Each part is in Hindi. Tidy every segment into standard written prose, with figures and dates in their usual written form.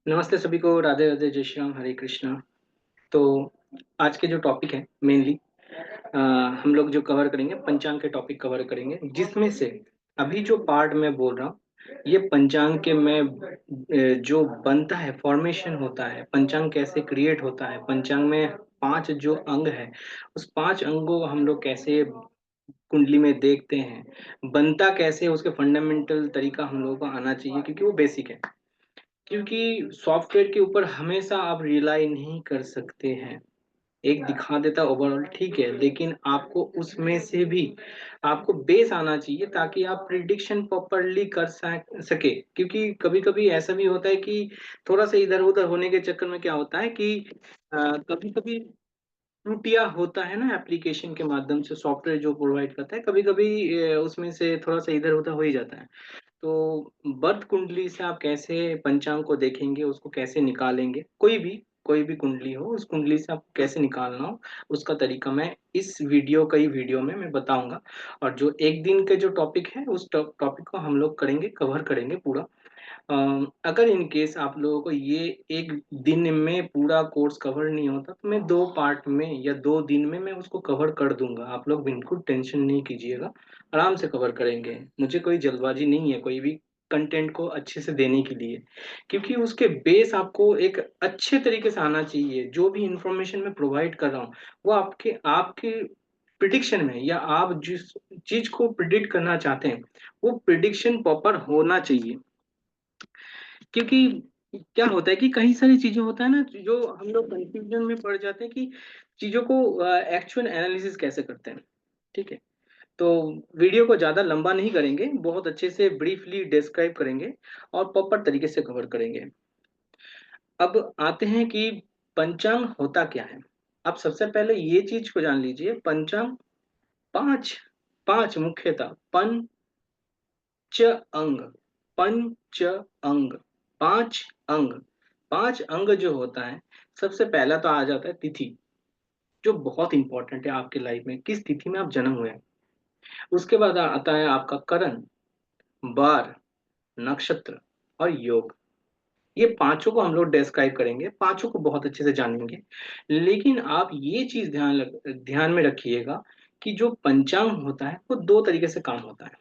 नमस्ते सभी को। राधे राधे, जय श्री राम, हरे कृष्णा। तो आज के जो टॉपिक है मेनली हम लोग जो कवर करेंगे, पंचांग के टॉपिक कवर करेंगे, जिसमें से अभी जो पार्ट मैं बोल रहा हूँ ये पंचांग के में जो बनता है, फॉर्मेशन होता है, पंचांग कैसे क्रिएट होता है, पंचांग में पांच जो अंग है उस पांच अंगों को हम लोग कैसे कुंडली में देखते हैं, बनता कैसे है, उसके फंडामेंटल तरीका हम लोगों को आना चाहिए क्योंकि वो बेसिक है। क्योंकि सॉफ्टवेयर के ऊपर हमेशा आप रिलाई नहीं कर सकते हैं। एक दिखा देता ओवरऑल ठीक है, लेकिन आपको उसमें से भी आपको बेस आना चाहिए ताकि आप प्रिडिक्शन प्रॉपरली कर सके। क्योंकि कभी कभी ऐसा भी होता है कि थोड़ा सा इधर उधर होने के चक्कर में क्या होता है कि कभी कभी त्रुटियां होता है ना, एप्लीकेशन के माध्यम से सॉफ्टवेयर जो प्रोवाइड करता है, कभी कभी उसमें से थोड़ा सा इधर उधर हो ही जाता है। तो बर्थ कुंडली से आप कैसे पंचांग को देखेंगे, उसको कैसे निकालेंगे, कोई भी कुंडली हो उस कुंडली से आपको कैसे निकालना हो, उसका तरीका मैं इस कई वीडियो में मैं बताऊंगा। और जो एक दिन के जो टॉपिक है उस टॉपिक को हम लोग कवर करेंगे पूरा। अगर इन केस आप लोगों को ये एक दिन में पूरा कोर्स कवर नहीं होता तो मैं 2 पार्ट में या 2 दिन में मैं उसको कवर कर दूंगा। आप लोग बिल्कुल टेंशन नहीं कीजिएगा, आराम से कवर करेंगे। मुझे कोई जल्दबाजी नहीं है कोई भी कंटेंट को अच्छे से देने के लिए, क्योंकि उसके बेस आपको एक अच्छे तरीके से आना चाहिए। जो भी इंफॉर्मेशन मैं प्रोवाइड कर रहा हूँ वो आपके आपके प्रिडिक्शन में, या आप जिस चीज को प्रिडिक्ट करना चाहते हैं वो प्रिडिक्शन प्रॉपर होना चाहिए। क्योंकि क्या होता है कि कई सारी चीजें होता है ना जो हम लोग कंफ्यूजन में पड़ जाते हैं कि चीजों को एक्चुअल एनालिसिस कैसे करते हैं। ठीक है, तो वीडियो को ज्यादा लंबा नहीं करेंगे, बहुत अच्छे से ब्रीफली डिस्क्राइब करेंगे और प्रॉपर तरीके से कवर करेंगे। अब आते हैं कि पंचांग होता क्या है। अब सबसे पहले ये चीज को जान लीजिए, पंचांग पांच पांच मुख्यतः अंग पंच अंग पांच अंग पांच अंग जो होता है, सबसे पहला तो आ जाता है तिथि, जो बहुत इंपॉर्टेंट है आपके लाइफ में, किस तिथि में आप जन्म हुए हैं। उसके बाद आता है आपका करण, बार, नक्षत्र और योग। ये पांचों को हम लोग डिस्क्राइब करेंगे, पांचों को बहुत अच्छे से जानेंगे। लेकिन आप ये चीज ध्यान में रखिएगा कि जो पंचांग होता है वो 2 तरीके से काम होता है।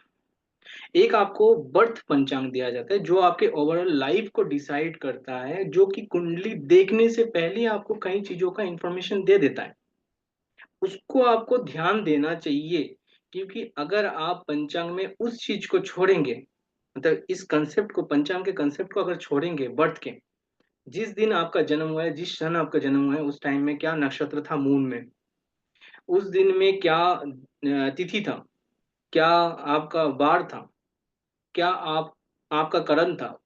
एक आपको बर्थ पंचांग दिया जाता है जो आपके ओवरऑल लाइफ को डिसाइड करता है, जो कि कुंडली देखने से पहले आपको कई चीजों का इंफॉर्मेशन दे देता है। उसको आपको ध्यान देना चाहिए, क्योंकि अगर आप पंचांग में उस चीज को छोड़ेंगे, मतलब इस कंसेप्ट को, पंचांग के कंसेप्ट को अगर छोड़ेंगे, बर्थ के जिस दिन आपका जन्म हुआ है, जिस क्षण आपका जन्म हुआ है, उस टाइम में क्या नक्षत्र था मून में, उस दिन में क्या तिथि था, क्या आपका वार था, क्या आपका करण था,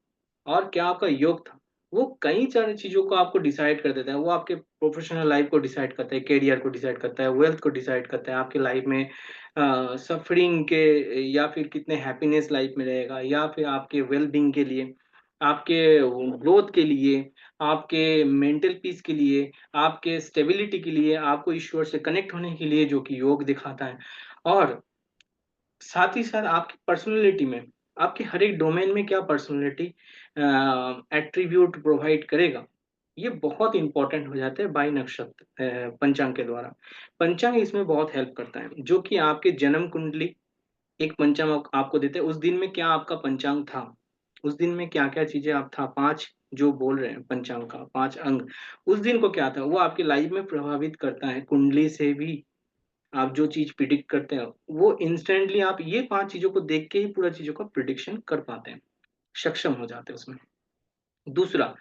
और क्या आपका योग था, वो कई सारी चीजों को आपको डिसाइड कर देता है। वो आपके प्रोफेशनल लाइफ को डिसाइड करता है, करियर को डिसाइड करता है, वेल्थ को डिसाइड करता है, आपके लाइफ में सफरिंग के या फिर कितने हैप्पीनेस लाइफ में रहेगा, या फिर आपके वेलबींग के लिए, आपके ग्रोथ के लिए, आपके मेंटल पीस के लिए, आपके स्टेबिलिटी के लिए, आपको ईश्वर से कनेक्ट होने के लिए, जो कि योग दिखाता है। और साथ ही साथ आपकी पर्सनालिटी में, आपके हर एक डोमेन में क्या पर्सनालिटी एट्रीब्यूट प्रोवाइड करेगा, ये बहुत इंपॉर्टेंट हो जाता है बाई नक्षत्र पंचांग के द्वारा। पंचांग इसमें बहुत हेल्प करता है, जो कि आपके जन्म कुंडली एक पंचांग आपको देते हैं। उस दिन में क्या आपका पंचांग था, उस दिन में क्या क्या चीजें आप था, पांच जो बोल रहे हैं पंचांग का पांच अंग, उस दिन को क्या था, वो आपकी लाइफ में प्रभावित करता है। कुंडली से भी आप जो चीज प्रिडिक्ट करते हैं वो इंस्टेंटली आप ये 5 चीजों को देख के ही पूरा चीजों का प्रिडिक्शन कर पाते हैं, सक्षम हो जाते हैं उसमें। दूसरा,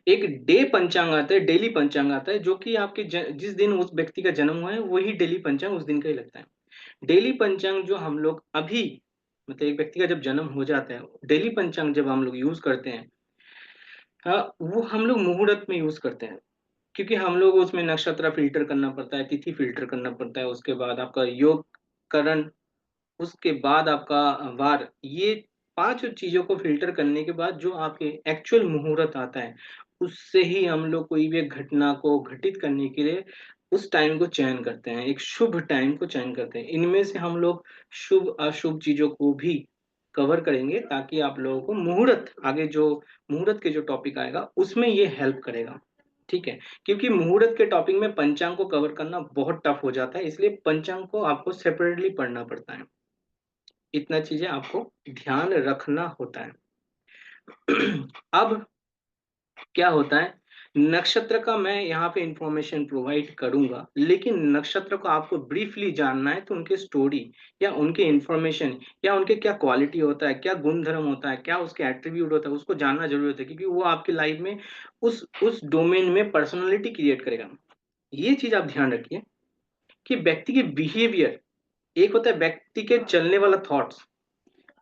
एक डे पंचांग आता है, डेली पंचांग आता है, जो कि आपके जिस दिन उस व्यक्ति का जन्म हुआ है वही डेली पंचांग उस दिन का ही लगता है। डेली पंचांग जो हम लोग अभी, मतलब एक व्यक्ति का जब जन्म हो जाता है, डेली पंचांग जब हम लोग यूज करते हैं, वो हम लोग मुहूर्त में यूज करते हैं। क्योंकि हम लोग उसमें नक्षत्र फिल्टर करना पड़ता है, तिथि फिल्टर करना पड़ता है, उसके बाद आपका योग करण, उसके बाद आपका वार, ये 5 चीजों को फिल्टर करने के बाद जो आपके एक्चुअल मुहूर्त आता है, उससे ही हम लोग कोई भी एक घटना को घटित करने के लिए उस टाइम को चयन करते हैं, एक शुभ टाइम को चयन करते हैं। इनमें से हम लोग शुभ अशुभ चीजों को भी कवर करेंगे ताकि आप लोगों को मुहूर्त आगे जो मुहूर्त के जो टॉपिक आएगा उसमें ये हेल्प करेगा। ठीक है, क्योंकि मुहूर्त के टॉपिक में पंचांग को कवर करना बहुत टफ हो जाता है, इसलिए पंचांग को आपको सेपरेटली पढ़ना पड़ता है। इतना चीजें आपको ध्यान रखना होता है। अब क्या होता है, नक्षत्र का मैं यहाँ पे इंफॉर्मेशन प्रोवाइड करूंगा, लेकिन नक्षत्र को आपको ब्रीफली जानना है तो उनके स्टोरी या उनके इंफॉर्मेशन या उनके क्या क्वालिटी होता है, क्या गुण धर्म होता है, क्या उसके एट्रीब्यूट होता है, उसको जानना जरूरी होता है, क्योंकि वो आपकी लाइफ में उस डोमेन में पर्सनालिटी क्रिएट करेगा। ये चीज आप ध्यान रखिए कि व्यक्ति के बिहेवियर, एक होता है व्यक्ति के चलने वाला थॉट्स,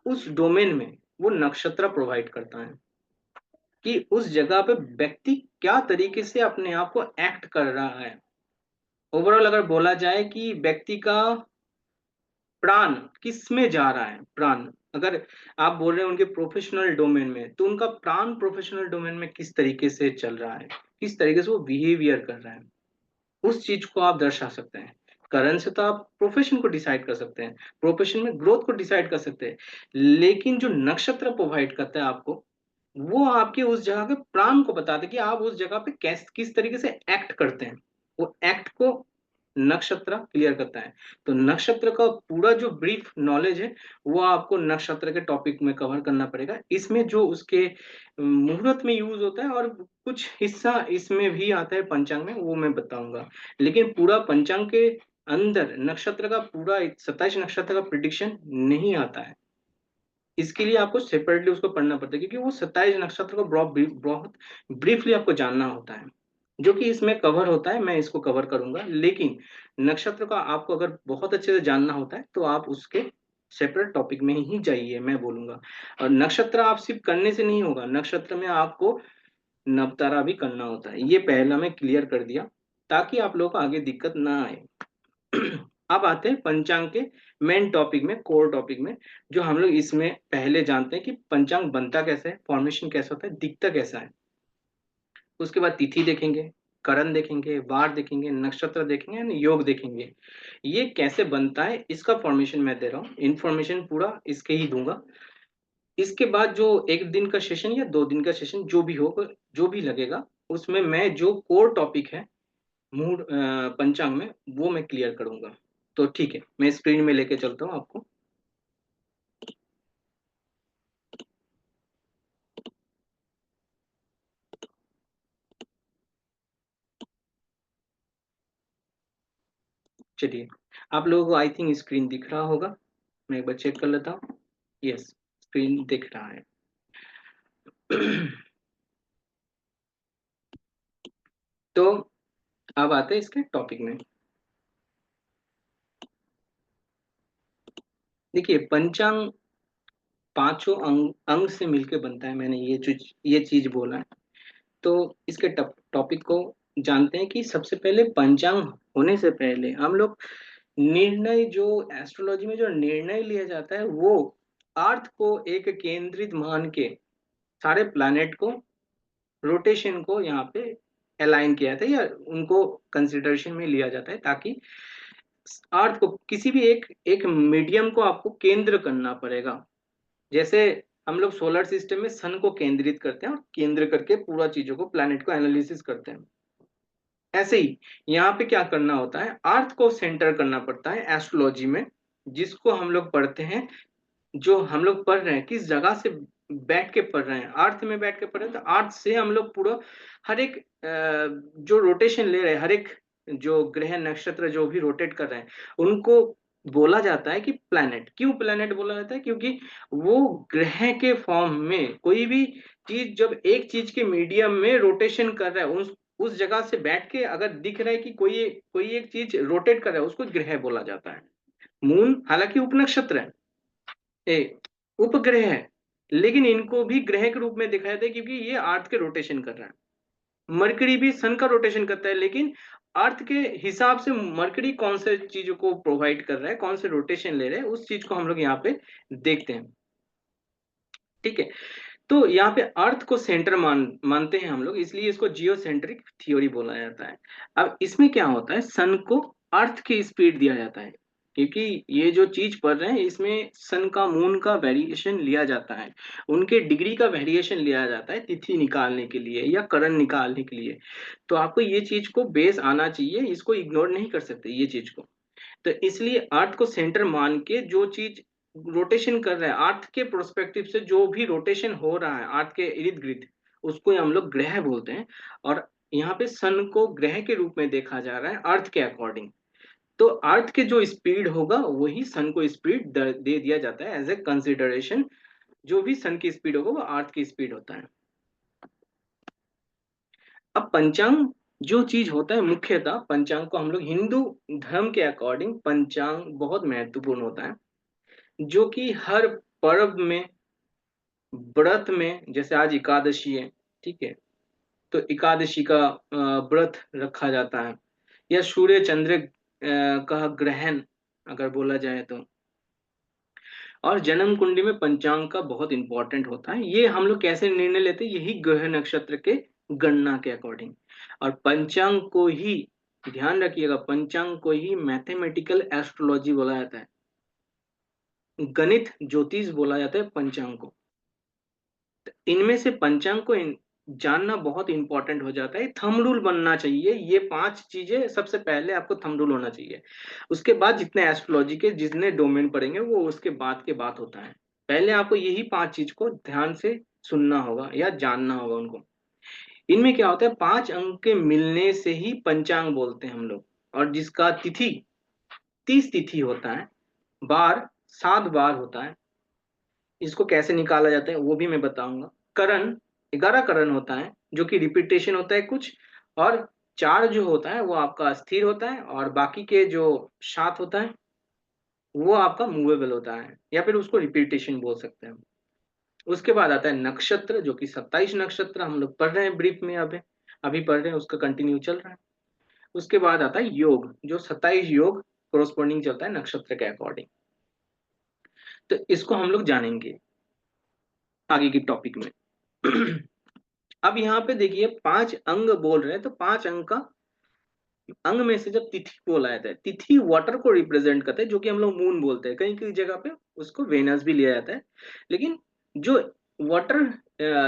उस डोमेन में वो नक्षत्र प्रोवाइड करता है कि उस जगह पे व्यक्ति क्या तरीके से अपने आप को एक्ट कर रहा है। ओवरऑल अगर बोला जाए कि व्यक्ति का प्राण किस में जा रहा है, प्राण अगर आप बोल रहे हैं उनके प्रोफेशनल डोमेन में, तो उनका प्राण प्रोफेशनल डोमेन में किस तरीके से चल रहा है, किस तरीके से वो बिहेवियर कर रहा है, उस चीज को आप दर्शा सकते हैं। करंट से तो आप प्रोफेशन को डिसाइड कर सकते हैं, प्रोफेशन में ग्रोथ को डिसाइड कर सकते हैं, लेकिन जो नक्षत्र प्रोवाइड करता है आपको, वो आपके उस जगह के प्राण को बताते हैं कि आप उस जगह पे किस तरीके से एक्ट करते हैं। वो एक्ट को नक्षत्र क्लियर करता है। तो नक्षत्र का पूरा जो ब्रीफ नॉलेज है वो आपको नक्षत्र के टॉपिक में कवर करना पड़ेगा। इसमें जो उसके मुहूर्त में यूज होता है और कुछ हिस्सा इसमें भी आता है पंचांग में, वो मैं बताऊंगा। लेकिन पूरा पंचांग के अंदर नक्षत्र का पूरा 27 नक्षत्र का प्रिडिक्शन नहीं आता है। इसके लिए आपको सेपरेटली उसको पढ़ना पड़ता है, क्योंकि वो 27 नक्षत्र को बहुत ब्रीफली आपको जानना होता है, जो कि इसमें कवर होता है। मैं इसको कवर करूंगा, लेकिन नक्षत्र का आपको अगर बहुत अच्छे से जानना होता है तो आप उसके सेपरेट टॉपिक में ही जाइए, मैं बोलूंगा। और नक्षत्र आप सिर्फ करने से नहीं होगा, नक्षत्र में आपको नवतारा भी करना होता है। ये पहला मैं क्लियर कर दिया ताकि आप लोगों को आगे दिक्कत ना आए। अब आते हैं पंचांग के मेन टॉपिक में, कोर टॉपिक में, जो हम लोग इसमें पहले जानते हैं कि पंचांग बनता कैसे है, फॉर्मेशन कैसा होता है, दिखता कैसा है। उसके बाद तिथि देखेंगे, करण देखेंगे, वार देखेंगे, नक्षत्र देखेंगे and योग देखेंगे। ये कैसे बनता है इसका फॉर्मेशन मैं दे रहा हूँ, इन्फॉर्मेशन पूरा इसके ही दूंगा। इसके बाद जो एक दिन का सेशन या 2 दिन का सेशन जो भी हो, जो भी लगेगा, उसमें मैं जो कोर टॉपिक है मूड पंचांग में, वो मैं क्लियर करूंगा। तो ठीक है, मैं स्क्रीन में लेके चलता हूँ आपको। चलिए, आप लोगों को आई थिंक स्क्रीन दिख रहा होगा, मैं एक बार चेक कर लेता हूँ। यस, स्क्रीन दिख रहा है। तो अब आते हैं इसके टॉपिक में। देखिए, पंचांग पांचों अंग से मिलकर बनता है, मैंने ये चीज बोला है। तो इसके टॉपिक को जानते हैं कि सबसे पहले पंचांग होने से पहले हम लोग निर्णय, जो एस्ट्रोलॉजी में जो निर्णय लिया जाता है, वो अर्थ को एक केंद्रित मान के सारे प्लैनेट को रोटेशन को यहाँ पे अलाइन किया जाता है या उनको कंसिडरेशन में लिया जाता है, ताकि अर्थ को किसी भी एक एक मीडियम को आपको केंद्र करना पड़ेगा। जैसे हम लोग सोलर सिस्टम में सन को केंद्रित करते हैं और केंद्र करके पूरा चीजों को, प्लैनेट को एनालिसिस करते हैं, ऐसे ही यहाँ पे क्या करना होता है, अर्थ को सेंटर करना पड़ता है एस्ट्रोलॉजी में, जिसको हम लोग पढ़ते हैं, जो हम लोग पढ़ रहे हैं किस जगह से बैठ के पढ़ रहे हैं, अर्थ में बैठ के पढ़ रहे हैं, तो अर्थ से हम लोग पूरा हर एक जो रोटेशन ले रहे हैं, हर एक जो ग्रह नक्षत्र जो भी रोटेट कर रहे हैं, उनको बोला जाता है कि प्लैनेट। क्यों प्लैनेट बोला जाता है? क्योंकि वो ग्रह के फॉर्म में कोई भी चीज जब एक चीज के मीडियम में रोटेशन कर रहा है, उस जगह से बैठ के अगर दिख रहा है कि कोई कोई एक चीज रोटेट कर रहा है, उसको ग्रह बोला जाता है। मून हालांकि उपनक्षत्र है, उपग्रह है, लेकिन इनको भी ग्रह के रूप में दिखाया जाता है क्योंकि ये अर्थ के रोटेशन कर रहा है। मरकरी भी सन का रोटेशन करता है, लेकिन अर्थ के हिसाब से मरकरी कौन से चीजों को प्रोवाइड कर रहा है, कौन से रोटेशन ले रहे हैं, उस चीज को हम लोग यहाँ पे देखते हैं। ठीक है, तो यहाँ पे अर्थ को सेंटर मानते हैं हम लोग, इसलिए इसको जियो सेंट्रिक थ्योरी बोला जाता है। अब इसमें क्या होता है, सन को अर्थ की स्पीड दिया जाता है, क्योंकि ये जो चीज पढ़ रहे हैं इसमें सन का मून का वेरिएशन लिया जाता है, उनके डिग्री का वेरिएशन लिया जाता है तिथि निकालने के लिए या करण निकालने के लिए। तो आपको ये चीज को बेस आना चाहिए, इसको इग्नोर नहीं कर सकते ये चीज को। तो इसलिए अर्थ को सेंटर मान के जो चीज रोटेशन कर रहा है, अर्थ के प्रोस्पेक्टिव से जो भी रोटेशन हो रहा है अर्थ के इर्द गिर्द, उसको हम लोग ग्रह बोलते हैं। और यहाँ पे सन को ग्रह के रूप में देखा जा रहा है अर्थ के अकॉर्डिंग। तो अर्थ के जो स्पीड होगा वही सन को स्पीड दे दिया जाता है एज ए कंसिडरेशन। जो भी सन की स्पीड होगा वो अर्थ की स्पीड होता है। अब पंचांग जो चीज होता है, मुख्यतः पंचांग को हम लोग हिंदू धर्म के अकॉर्डिंग पंचांग बहुत महत्वपूर्ण होता है, जो कि हर पर्व में, व्रत में, जैसे आज एकादशी है, ठीक है, तो एकादशी का व्रत रखा जाता है। या सूर्य चंद्र का ग्रहण अगर बोला जाए तो। और जन्म कुंडली में पंचांग का बहुत इंपॉर्टेंट होता है। ये हम लोग कैसे निर्णय लेते हैं, यही ग्रह नक्षत्र के गणना के अकॉर्डिंग। और पंचांग को ही, ध्यान रखिएगा, पंचांग को ही मैथमेटिकल एस्ट्रोलॉजी बोला जाता है, गणित ज्योतिष बोला जाता है पंचांग को। इनमें से पंचांग को जानना बहुत इंपॉर्टेंट हो जाता है, थंब रूल बनना चाहिए। ये 5 चीजें सबसे पहले आपको थंब रूल होना चाहिए। उसके बाद जितने एस्ट्रोलॉजी के जितने डोमेन पढ़ेंगे वो उसके बाद के बात होता है। पहले आपको यही 5 चीज को ध्यान से सुनना होगा या जानना होगा उनको। इनमें क्या होता है, 5 अंक के मिलने से ही पंचांग बोलते हैं हम लोग। और जिसका तिथि 30 तिथि होता है, बार 7 बार होता है। इसको कैसे निकाला जाता है वो भी मैं बताऊंगा। करण 11 करण होता है जो कि रिपीटेशन होता है कुछ। और 4 जो होता है वो आपका स्थिर होता है, और बाकी के जो 7 होता है वो आपका मूवेबल होता है, या फिर उसको रिपीटेशन बोल सकते हैं। उसके बाद आता है नक्षत्र, जो कि 27 नक्षत्र हम लोग पढ़ रहे हैं ब्रीफ में, अभी अभी पढ़ रहे हैं, उसका कंटिन्यू चल रहा है। उसके बाद आता है योग, जो 27 योग कोरोस्पोंडिंग चलता है नक्षत्र के अकॉर्डिंग। तो इसको हम लोग जानेंगे आगे की टॉपिक में। अब यहाँ पे देखिए 5 अंग बोल रहे हैं, तो 5 अंग का अंग में से जब तिथि बोला जाता है, तिथि वाटर को रिप्रेजेंट करता है, जो कि हम लोग मून बोलते हैं, कहीं कहीं जगह पे उसको वेनस भी लिया जाता है। लेकिन जो वाटर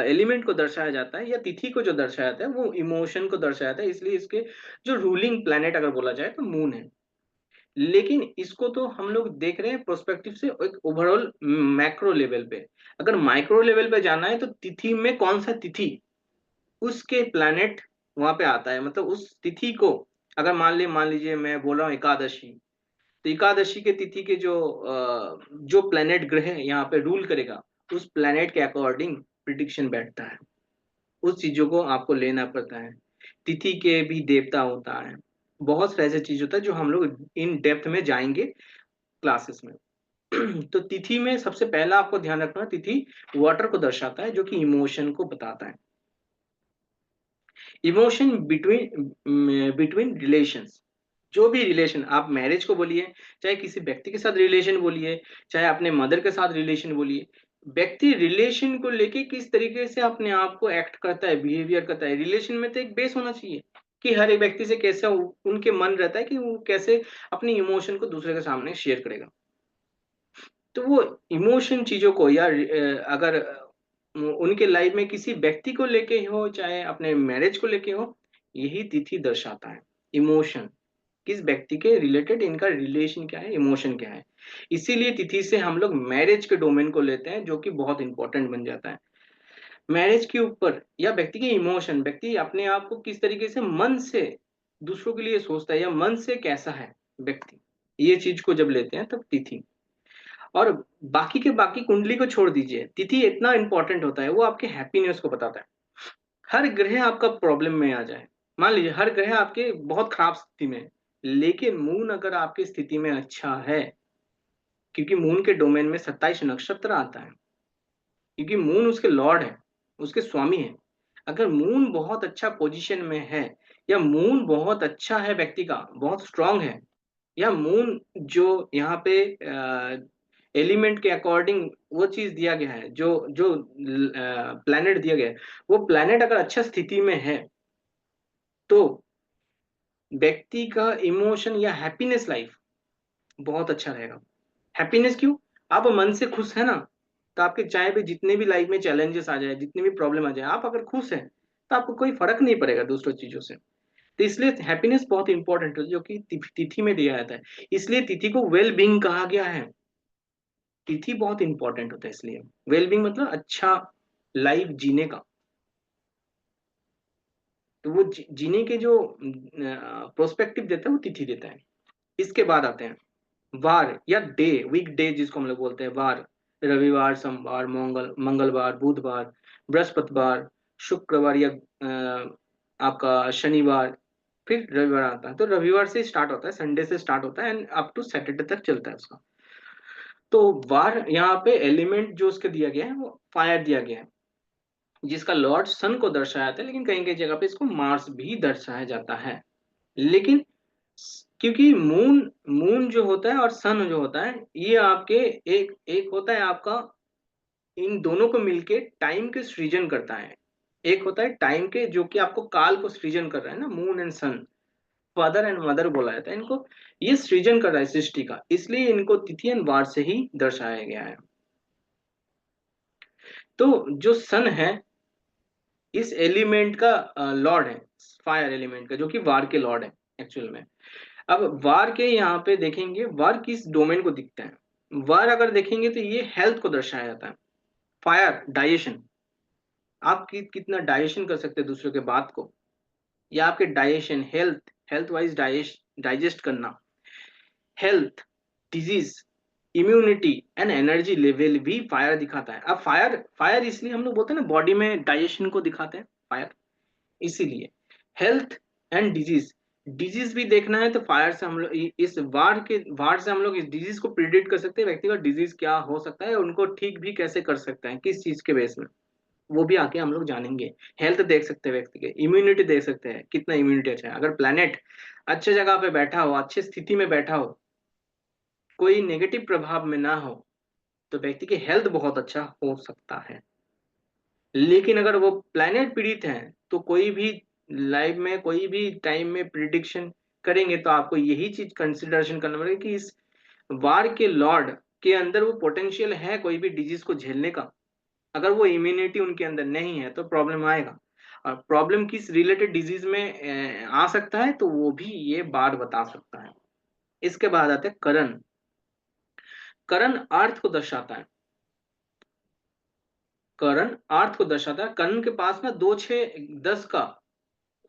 एलिमेंट को दर्शाया जाता है या तिथि को जो दर्शाया जाता है वो इमोशन को दर्शाया जाता है, इसलिए इसके जो रूलिंग प्लैनेट अगर बोला जाए तो मून है। लेकिन इसको तो हम लोग देख रहे हैं प्रोस्पेक्टिव से एक ओवरऑल मैक्रो लेवल पे। अगर माइक्रो लेवल पे जाना है तो तिथि में कौन सा तिथि, उसके प्लैनेट वहां पे आता है, मतलब उस तिथि को। अगर मान लीजिए मैं बोल रहा हूँ एकादशी, तो एकादशी के तिथि के जो प्लैनेट ग्रह यहाँ पे रूल करेगा, उस प्लैनेट के अकॉर्डिंग प्रिडिक्शन बैठता है। उस चीजों को आपको लेना पड़ता है। तिथि के भी देवता होता है, बहुत सारे ऐसे चीज होता है जो हम लोग इन डेप्थ में जाएंगे क्लासेस में। तो तिथि में सबसे पहला आपको ध्यान रखना, तिथि वाटर को दर्शाता है जो कि इमोशन को बताता है। इमोशन बिटवीन बिटवीन रिलेशंस, जो भी रिलेशन, आप मैरिज को बोलिए, चाहे किसी व्यक्ति के साथ रिलेशन बोलिए, चाहे अपने मदर के साथ रिलेशन बोलिए, व्यक्ति रिलेशन को लेके किस तरीके से अपने आप को एक्ट करता है, बिहेवियर करता है, रिलेशन में तो एक बेस होना चाहिए कि हर एक व्यक्ति से कैसे उनके मन रहता है कि वो कैसे अपनी इमोशन को दूसरे के सामने शेयर करेगा। तो वो इमोशन चीजों को, या अगर उनके लाइफ में किसी व्यक्ति को लेके हो चाहे अपने मैरिज को लेके हो, यही तिथि दर्शाता है इमोशन, किस व्यक्ति के रिलेटेड इनका रिलेशन क्या है, इमोशन क्या है। इसीलिए तिथि से हम लोग मैरिज के डोमेन को लेते हैं, जो कि बहुत इंपॉर्टेंट बन जाता है मैरिज के ऊपर। या व्यक्ति के इमोशन, व्यक्ति अपने आप को किस तरीके से मन से दूसरों के लिए सोचता है, या मन से कैसा है व्यक्ति, ये चीज को जब लेते हैं तब तिथि। और बाकी के बाकी कुंडली को छोड़ दीजिए, तिथि इतना इंपॉर्टेंट होता है, वो आपके हैप्पीनेस को बताता है। हर ग्रह आपका प्रॉब्लम में आ जाए, मान लीजिए हर ग्रह आपके बहुत खराब स्थिति में है, लेकिन मून अगर आपकी स्थिति में अच्छा है, क्योंकि मून के डोमेन में 27 नक्षत्र आता है, क्योंकि मून उसके लॉर्ड है, उसके स्वामी है। अगर मून बहुत अच्छा पोजीशन में है, या मून बहुत अच्छा है व्यक्ति का, बहुत स्ट्रांग है, या मून जो यहाँ पे एलिमेंट के अकॉर्डिंग वो चीज दिया गया है, जो जो प्लैनेट दिया गया है, वो प्लैनेट अगर अच्छा स्थिति में है, तो व्यक्ति का इमोशन या हैप्पीनेस लाइफ बहुत अच्छा रहेगा। हैप्पीनेस क्यों? आप मन से खुश है ना, तो आपके चाहे भी जितने भी लाइफ में चैलेंजेस आ जाए, जितनी भी प्रॉब्लम आ जाए, आप अगर खुश हैं तो आपको कोई फर्क नहीं पड़ेगा दूसरों चीजों से। तो इसलिए हैप्पीनेस बहुत इंपॉर्टेंट है, जो कि तिथि में दिया जाता है। इसलिए तिथि को वेल बींग कहा गया है। तिथि बहुत इंपॉर्टेंट होता है इसलिए। वेल बींग मतलब अच्छा लाइफ जीने का। तो वो जीने के जो प्रोस्पेक्टिव देता है वो तिथि देता है। इसके बाद आते हैं वार या डे, वीक डे जिसको हम लोग बोलते हैं वार। रविवार, सोमवार, मंगलवार, बुधवार, बृहस्पतिवार, शुक्रवार या आपका शनिवार, फिर रविवार आता है। तो रविवार से स्टार्ट होता है, संडे से स्टार्ट होता है एंड अप टू सैटरडे तक चलता है उसका। तो वार यहाँ पे एलिमेंट जो उसके दिया गया है वो फायर दिया गया है, जिसका लॉर्ड सन को दर्शाया जाता है, लेकिन कहीं कहीं जगह पे इसको मार्स भी दर्शाया जाता है। लेकिन क्योंकि मून मून जो होता है और सन जो होता है, ये आपके एक एक होता है आपका, इन दोनों को मिलके टाइम के सृजन करता है। एक होता है टाइम के जो कि आपको काल को सृजन कर रहा है ना, moon and sun, father and mother बोला जाता है इनको। ये सृजन कर रहा है सृष्टि का, इसलिए इनको तिथि एंड वार से ही दर्शाया गया है। तो जो सन है इस एलिमेंट का लॉर्ड है, फायर एलिमेंट का, जो कि वार के लॉर्ड है एक्चुअल में। अब वार के यहाँ पे देखेंगे वार किस डोमेन को दिखता है। वार अगर देखेंगे तो ये हेल्थ को दर्शाया जाता है। फायर डाइजेशन, आप कितना डाइजेशन कर सकते हैं दूसरों के बात को, या आपके digestion, health, health wise digest करना, health, disease, immunity and energy level भी फायर दिखाता है। अब फायर फायर इसलिए हम लोग बोलते हैं ना बॉडी में डाइजेशन को दिखाते हैं फायर, इसीलिए। हेल्थ एंड डिजीज, डिजीज भी देखना है तो फायर से हम लोग इस वार से हम लोग इस डिजीज को प्रिडिक्ट कर सकते हैं, व्यक्ति का डिजीज क्या हो सकता है, उनको ठीक भी कैसे कर सकते हैं, किस चीज के बेस में, वो भी आके हम लोग जानेंगे। हेल्थ देख सकते हैं व्यक्ति के, इम्यूनिटी देख सकते हैं कितना इम्यूनिटी अच्छा है। अगर प्लेनेट अच्छे जगह पे बैठा हो, अच्छी स्थिति में बैठा हो, कोई नेगेटिव प्रभाव में ना हो, तो व्यक्ति की हेल्थ बहुत अच्छा हो सकता है। लेकिन अगर वो प्लेनेट पीड़ित है तो कोई भी लाइफ में कोई भी टाइम में प्रिडिक्शन करेंगे तो आपको यही चीज कंसिडरेशन करना पड़ेगा कि इस वार के लॉर्ड के अंदर वो पोटेंशियल है कोई भी डिजीज को झेलने का। अगर वो इम्यूनिटी उनके अंदर नहीं है तो प्रॉब्लम आएगा। और प्रॉब्लम किस रिलेटेड डिजीज में आ सकता है तो वो भी ये बार बता सकता है। इसके बाद आते हैं करण। करण अर्थ को दर्शाता है। करण अर्थ को दर्शाता है। करण के पास ना 2 6 10 का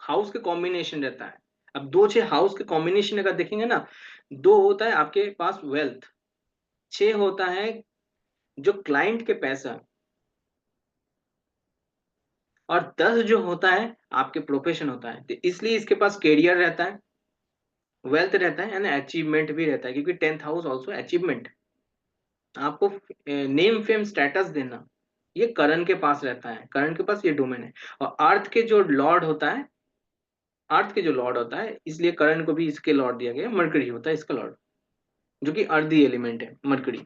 हाउस के कॉम्बिनेशन रहता है। अब 2 6 हाउस के कॉम्बिनेशन अगर देखेंगे ना, 2 होता है आपके पास वेल्थ, 6 होता है जो क्लाइंट के पैसा, और 10 जो होता है आपके प्रोफेशन होता है। तो इसलिए इसके पास कैरियर रहता है, वेल्थ रहता है एंड अचीवमेंट भी रहता है, क्योंकि 10th हाउस ऑल्सो अचीवमेंट, आपको नेम फेम स्टेटस देना, ये करण के पास रहता है। करण के पास ये डोमेन है। और अर्थ के जो लॉर्ड होता है, अर्थ के जो लॉर्ड होता है, इसलिए करण को भी इसके लॉर्ड दिया गया, मरकरी होता है इसका लॉर्ड, जो कि अर्दी एलिमेंट है मरकरी।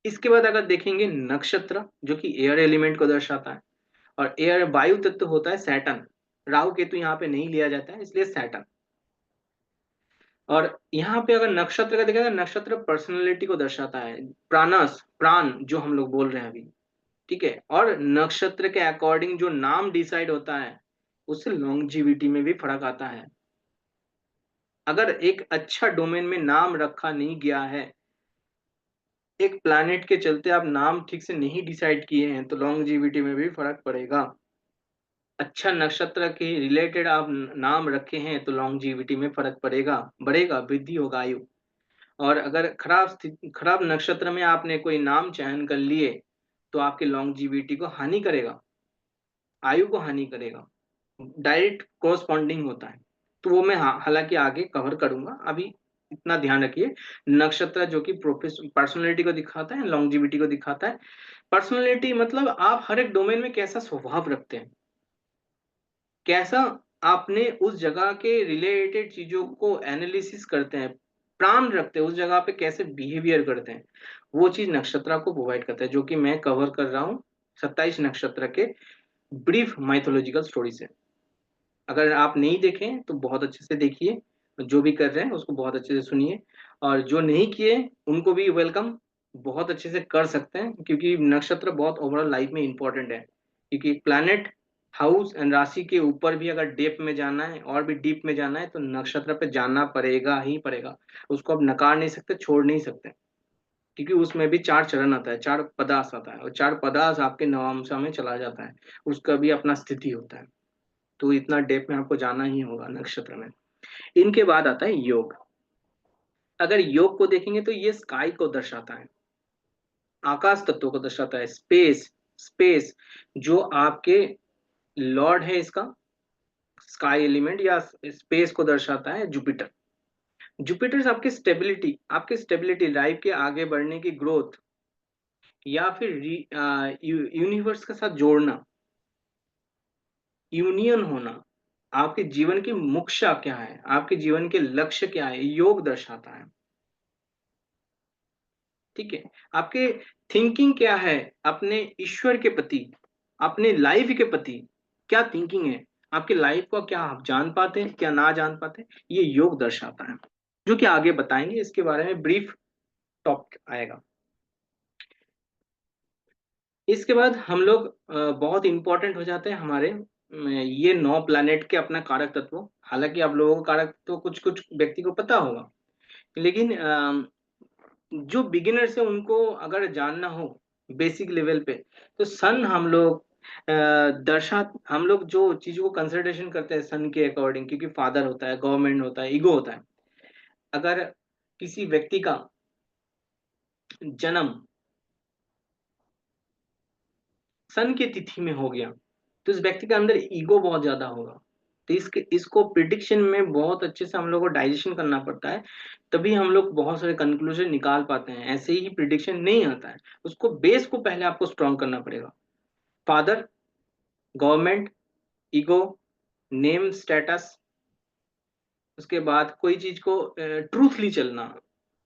इसके बाद अगर देखेंगे नक्षत्र, जो कि एयर एलिमेंट को दर्शाता है, और एयर वायु तत्व होता है सैटर्न। राहु केतु यहाँ पे नहीं लिया जाता है, इसलिए सैटर्न। और यहाँ पे अगर नक्षत्र का देखा जाए, नक्षत्र पर्सनालिटी को दर्शाता है, प्राणस, प्राण जो हम लोग बोल रहे हैं अभी, ठीक है। और नक्षत्र के अकॉर्डिंग जो नाम डिसाइड होता है, उससे लॉन्जिविटी में भी फर्क आता है। अगर एक अच्छा डोमेन में नाम रखा नहीं गया है, एक प्लैनेट के चलते आप नाम ठीक से नहीं डिसाइड किए हैं, तो लॉन्जिविटी में भी फर्क पड़ेगा। अच्छा नक्षत्र के रिलेटेड आप नाम रखे हैं तो लॉन्जिविटी में फर्क पड़ेगा, बढ़ेगा, वृद्धि होगा आयु। और अगर खराब नक्षत्र में आपने कोई नाम चयन कर लिए तो आपके लॉन्जिविटी को हानि करेगा, आयु को हानि करेगा। डायरेक्ट कोरस्पॉन्डिंग होता है। तो वो मैं हालांकि आगे कवर करूंगा, अभी इतना ध्यान रखिए। नक्षत्र जो कि पर्सनैलिटी को दिखाता है, लॉन्जिविटी को दिखाता है। पर्सनैलिटी मतलब आप हर एक डोमेन में कैसा स्वभाव रखते हैं, कैसा आपने उस जगह के रिलेटेड चीजों को एनालिसिस करते हैं, प्राण रखते हैं उस जगह पे, कैसे बिहेवियर करते हैं, वो चीज नक्षत्र को प्रोवाइड करता है, जो कि मैं कवर कर रहा हूँ 27 नक्षत्र के ब्रीफ माइथोलॉजिकल स्टोरी से। अगर आप नहीं देखें तो बहुत अच्छे से देखिए, जो भी कर रहे हैं उसको बहुत अच्छे से सुनिए। और जो नहीं किए उनको भी वेलकम, बहुत अच्छे से कर सकते हैं, क्योंकि नक्षत्र बहुत ओवरऑल लाइफ में इंपॉर्टेंट है। क्योंकि प्लैनेट, हाउस एंड राशि के ऊपर भी अगर डेप में जाना है और भी डीप में जाना है तो नक्षत्र पे जाना पड़ेगा ही पड़ेगा। उसको आप नकार नहीं सकते, छोड़ नहीं सकते, क्योंकि उसमें भी 4 चरण आता है, 4 पदार्थ आता है, और 4 पदार्थ आपके नवांशा में चला जाता है, उसका भी अपना स्थिति होता है। तो इतना डेप में आपको जाना ही होगा नक्षत्र में। इनके बाद आता है योग। अगर योग को देखेंगे तो ये स्काई को दर्शाता है, आकाश तत्व को दर्शाता है, स्पेस। स्पेस जो आपके लॉर्ड है इसका, स्काई एलिमेंट या स्पेस को दर्शाता है जुपिटर। जुपिटर आपके स्टेबिलिटी, लाइफ के आगे बढ़ने की ग्रोथ, या फिर यूनिवर्स के साथ जोड़ना, यूनियन होना, आपके जीवन की मुख्य क्या है, आपके जीवन के लक्ष्य क्या है, योग दर्शाता है। ठीक है, आपके थिंकिंग क्या है अपने ईश्वर के प्रति, अपने लाइफ के प्रति, क्या थिंकिंग है, आपकी लाइफ को क्या आप जान पाते हैं, क्या ना जान पाते हैं, ये योग दर्शाता है, जो कि आगे बताएंगे, इसके बारे में ब्रीफ टॉपिक आएगा। इसके बाद हम लोग बहुत इंपॉर्टेंट हो जाते हैं हमारे ये 9 प्लैनेट के अपना कारक तत्व। हालांकि आप लोगों को कारक तत्व कुछ कुछ व्यक्ति को पता होगा, लेकिन जो बिगिनर्स है उनको अगर जानना हो बेसिक लेवल पे, तो सन हम लोग हम लोग जो चीजों को कंसिडरेशन करते हैं सन के अकॉर्डिंग, क्योंकि फादर होता है, गवर्नमेंट होता है, ईगो होता है। अगर किसी व्यक्ति का जन्म सन की तिथि में हो गया तो इस व्यक्ति के अंदर ईगो बहुत ज्यादा होगा। तो इसको प्रिडिक्शन में बहुत अच्छे से हम लोग को डाइजेशन करना पड़ता है, तभी हम लोग बहुत सारे कंक्लूजन निकाल पाते हैं। ऐसे ही प्रिडिक्शन नहीं आता है, उसको बेस को पहले आपको स्ट्रॉन्ग करना पड़ेगा। Father, government, ego, name status, उसके बाद कोई चीज को ट्रूथली चलना,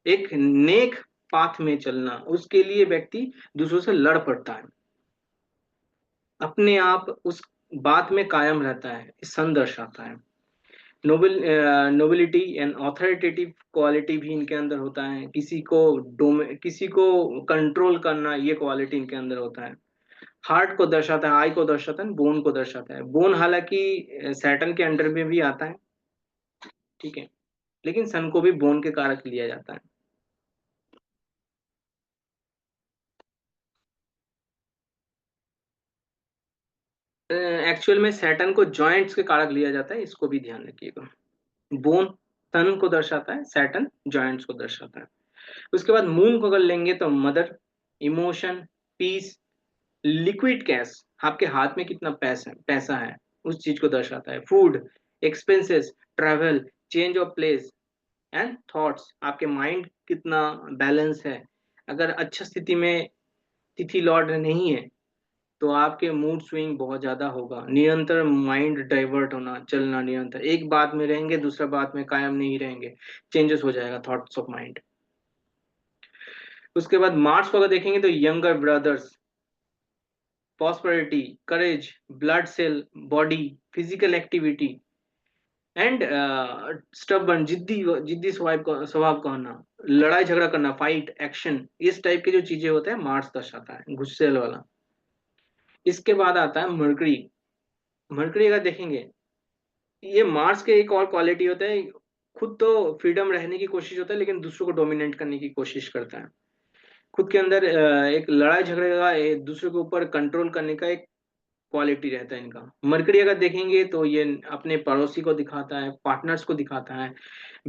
एक नेक पाथ में चलना, उसके लिए व्यक्ति दूसरों से लड़ पड़ता है, अपने आप उस बात में कायम रहता है, सन दर्शाता है। नोबिलिटी एंड ऑथोरिटेटिव क्वालिटी भी इनके अंदर होता है, किसी को कंट्रोल करना, ये क्वालिटी इनके अंदर होता है। हार्ट को दर्शाता है, आई को दर्शाता है, बोन को दर्शाता है। बोन हालांकि सैटर्न के अंडर में भी आता है, ठीक है, लेकिन सन को भी बोन के कारक लिया जाता है। एक्चुअल में सैटर्न को जॉइंट्स के कारक लिया जाता है, इसको भी ध्यान रखिएगा। बोन सन को दर्शाता है, सैटर्न जॉइंट्स को दर्शाता है। उसके बाद मून को अगर लेंगे तो mother, emotion, peace, liquid cash, आपके हाथ में कितना पैसा है उस चीज को दर्शाता है। Food, expenses, travel, change of place and thoughts, आपके माइंड कितना बैलेंस है। अगर अच्छा स्थिति में तिथि लॉर्ड नहीं है तो आपके मूड स्विंग बहुत ज्यादा होगा, निरंतर माइंड डाइवर्ट होना, चलना, निरंतर एक बात में रहेंगे दूसरा बात में कायम नहीं रहेंगे, चेंजेस हो जाएगा थॉट्स ऑफ माइंड। उसके बाद मार्स को अगर देखेंगे तो younger brothers, prosperity, courage, blood cell, body, physical activity and stubborn, जिद्दी जिद्दी स्वभाव का होना, लड़ाई झगड़ा करना, फाइट, एक्शन, इस टाइप के जो चीजें होते हैं मार्स दर्शाता है, गुस्सेल वाला। इसके बाद आता है मर्करी। मर्करी अगर देखेंगे, ये मार्स के एक और क्वालिटी होता है, खुद तो फ्रीडम रहने की कोशिश होता है लेकिन दूसरों को डोमिनेट करने की कोशिश करता है। खुद के अंदर एक लड़ाई झगड़े का, दूसरे के ऊपर कंट्रोल करने का एक क्वालिटी रहता है इनका। मरकरी अगर देखेंगे तो ये अपने पड़ोसी को दिखाता है, पार्टनर्स को दिखाता है,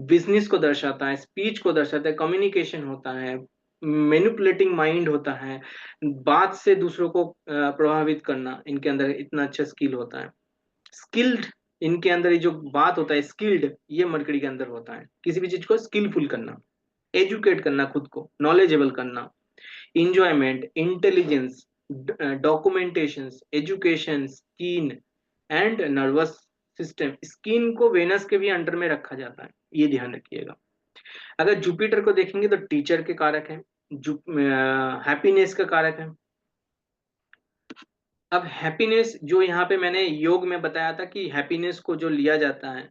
बिजनेस को दर्शाता है, स्पीच को दर्शाता है, कम्युनिकेशन होता है, मैनिपुलेटिंग माइंड होता है, बात से दूसरों को प्रभावित करना, इनके अंदर इतना अच्छा स्किल होता है। स्किल्ड, इनके अंदर ये जो बात होता है स्किल्ड, ये मरकरी के अंदर होता है, किसी भी चीज को स्किलफुल करना, एजुकेट करना, खुद को नॉलेजेबल करना, enjoyment, intelligence, documentation, education, skin and nervous system. Skin को वेनस के भी अंडर में रखा जाता है, ये ध्यान रखिएगा। अगर जुपिटर को देखेंगे तो टीचर के कारक है, हैप्पीनेस का कारक है। अब हैप्पीनेस जो यहाँ पे मैंने योग में बताया था कि हैप्पीनेस को जो लिया जाता है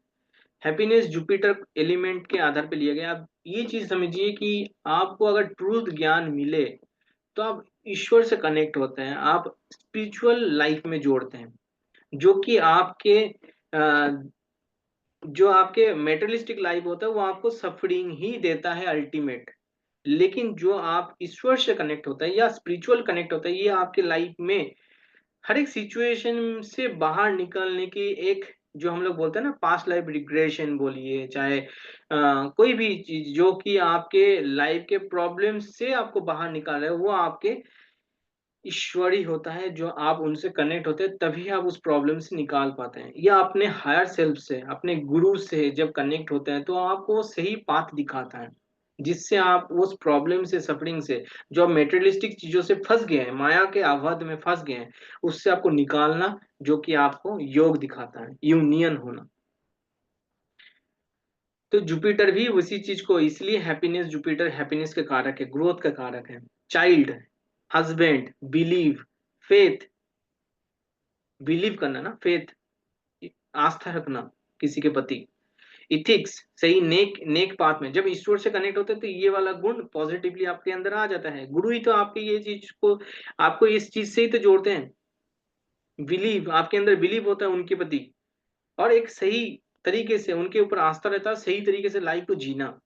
हैप्पीनेस जुपिटर एलिमेंट के आधार पे लिया गया। आप ये चीज समझिए कि आपको अगर ट्रूथ ज्ञान मिले तो आप ईश्वर से कनेक्ट होते हैं, आप स्पिरिचुअल लाइफ में जोड़ते हैं, जो कि जो आपके मेटेरियलिस्टिक लाइफ होता है वो आपको सफरिंग ही देता है अल्टीमेट। लेकिन जो आप ईश्वर से कनेक्ट होता है या स्पिरिचुअल कनेक्ट होता है, ये आपके लाइफ में हर एक सिचुएशन से बाहर निकलने की एक, जो हम लोग बोलते हैं ना पास्ट लाइफ रिग्रेशन बोलिए, चाहे कोई भी चीज जो कि आपके लाइफ के प्रॉब्लम से आपको बाहर निकाल रहा है, वो आपके ईश्वरी होता है। जो आप उनसे कनेक्ट होते हैं तभी आप उस प्रॉब्लम से निकाल पाते हैं, या अपने हायर सेल्फ से, अपने गुरु से जब कनेक्ट होते हैं तो आपको वो सही पाथ दिखाता है, जिससे आप उस प्रॉब्लम से, सफरिंग से, जो आप मेटेरियलिस्टिक चीजों से फंस गए हैं, माया के आवाद में फंस गए हैं, उससे आपको निकालना, जो कि आपको योग दिखाता है, यूनियन होना। तो जुपिटर भी उसी चीज को, इसलिए हैप्पीनेस, जुपिटर हैप्पीनेस के कारक है, ग्रोथ का कारक है। Child, husband, believe, faith, believe करना ना, फेथ, आस्था रखना किसी के प्रति, इथिक्स, सही नेक नेक पाथ में, जब ईश्वर से कनेक्ट होते हैं तो ये वाला गुण पॉजिटिवली आपके अंदर आ जाता है। गुरु ही तो आपके ये चीज को, आपको इस चीज से ही तो जोड़ते हैं। बिलीव, आपके अंदर बिलीव होता है उनके प्रति, और एक सही तरीके से उनके ऊपर आस्था रहता है, सही तरीके से लाइफ को जीना,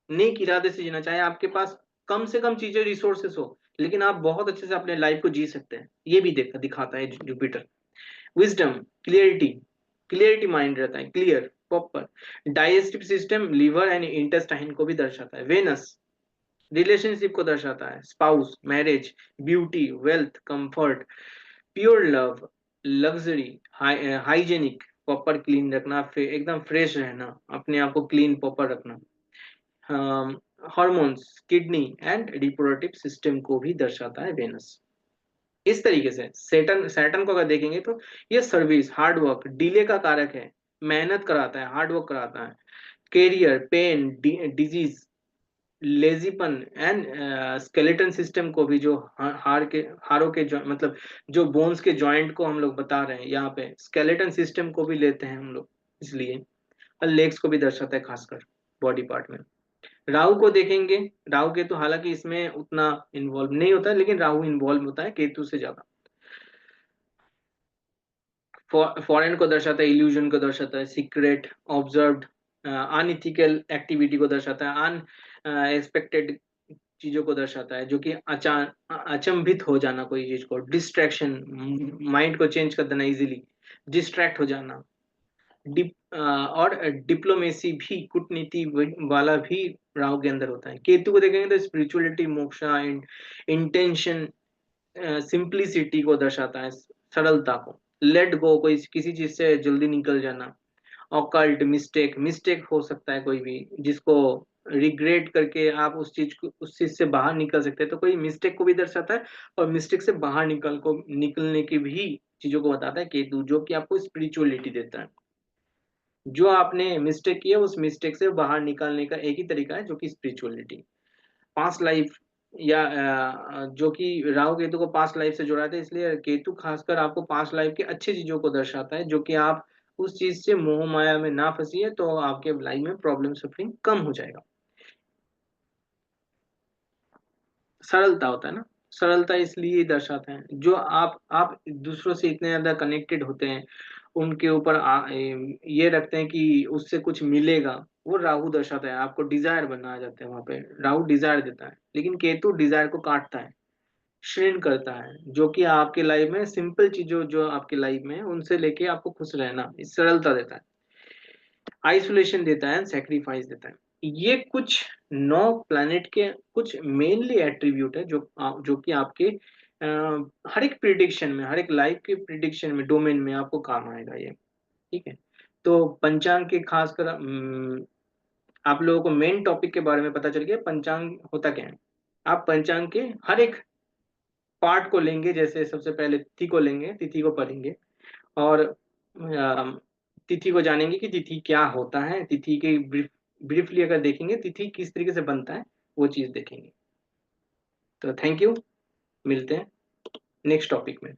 नेक इरादे से जीना, चाहे आपके पास कम से कम चीजें, रिसोर्सेस हो, लेकिन आप बहुत अच्छे से अपने लाइफ को जी सकते हैं, ये भी दिखाता है Jupiter. Wisdom, clarity, clarity mind रहता है, clear, proper. Digestive system, liver and intestine को भी दर्शाता है। वेनस, रिलेशनशिप को दर्शाता है, spouse, marriage, beauty, wealth, comfort, pure love, luxury, hygienic, proper clean रखना, एकदम फ्रेश रहना, अपने आप को क्लीन प्रॉपर रखना, hormones, kidney and reproductive system को भी दर्शाता है वेनस। इस तरीके से सैटर्न, सैटर्न को अगर देखेंगे तो ये सर्विस, हार्ड वर्क, डिले का कारक है, मेहनत कराता है, हार्ड वर्क कराता है, कैरियर, पेन, डिजीज, लेजीपन एंड स्केलेटन सिस्टम को भी, जो हार के, हारों के मतलब जो बोन्स के जॉइंट को हम लोग बता रहे हैं यहाँ पे, स्केलेटन सिस्टम को भी लेते हैं हम लोग, इसलिए। और लेग्स को भी दर्शाता है, खासकर बॉडी पार्ट में। राहु को देखेंगे, राहु केतु हालांकि इसमें उतना इन्वॉल्व नहीं होता है, लेकिन राहु इन्वॉल्व होता है केतु से ज्यादा। फॉरेन को दर्शाता है, इल्यूजन को दर्शाता है, सीक्रेट, ऑब्जर्व्ड, अनइथिकल एक्टिविटी को दर्शाता है, अनएक्सपेक्टेड चीजों को दर्शाता है, जो कि अचंभित हो जाना कोई चीज को, डिस्ट्रैक्शन, माइंड को चेंज कर देना इजीली, डिस्ट्रैक्ट हो जाना। और डिप्लोमेसी भी, कूटनीति वाला भी राहु के अंदर होता है। केतु को देखेंगे तो स्पिरिचुअलिटी, मोक्षा, इंटेंशन, सिंप्लिसिटी को दर्शाता है, सरलता को, लेट गो, कोई किसी चीज से जल्दी निकल जाना। ऑकल्ट, मिस्टेक, मिस्टेक हो सकता है कोई भी, जिसको रिग्रेट करके आप उस चीज को, उस चीज से बाहर निकल सकते हैं, तो कोई मिस्टेक को भी दर्शाता है, और मिस्टेक से बाहर निकलने की भी चीजों को बताता है केतु, जो कि आपको स्पिरिचुअलिटी देता है। जो आपने मिस्टेक किया, उस मिस्टेक से बाहर निकलने का एक ही तरीका है, जो कि स्पिरिचुअलिटी। पास्ट लाइफ, या जो कि राहु केतु को पास्ट लाइफ से जोड़ा था, इसलिए केतु खासकर आपको पास्ट लाइफ की अच्छी चीजों को दर्शाता है, जो कि आप उस चीज से मोह माया में ना फंसिए, तो आपके लाइफ में प्रॉब्लम, सफरिंग कम हो जाएगा। सरलता होता है ना, सरलता इसलिए दर्शाते हैं, जो आप दूसरों से इतने ज्यादा कनेक्टेड होते हैं, उनके ऊपर ये रखते हैं कि उससे कुछ मिलेगा, वो राहु दर्शाता है। आपको डिजायर बनना आ जाता है वहां पे, राहु डिजायर देता है, लेकिन केतु डिजायर को काटता है, श्रिंक करता है, जो कि आपके लाइफ में सिंपल चीजों, जो आपके लाइफ में है, उनसे लेके आपको खुश रहना, इस सरलता देता है, आइसोलेशन देता है, सेक्रीफाइस देता है। ये कुछ 9 प्लैनेट के कुछ मेनली एट्रीब्यूट है, जो कि आपके हर एक प्रिडिक्शन में, हर एक लाइफ के प्रिडिक्शन में, डोमेन में आपको काम आएगा ये। ठीक है, तो पंचांग के खासकर आप लोगों को मेन टॉपिक के बारे में पता चल गया, पंचांग होता क्या है। आप पंचांग के हर एक पार्ट को लेंगे, जैसे सबसे पहले तिथि को लेंगे, तिथि को पढ़ेंगे, और तिथि को जानेंगे कि तिथि क्या होता है, तिथि के ब्रीफली अगर देखेंगे तिथि किस तरीके से बनता है, वो चीज देखेंगे। तो थैंक यू, मिलते हैं नेक्स्ट टॉपिक में।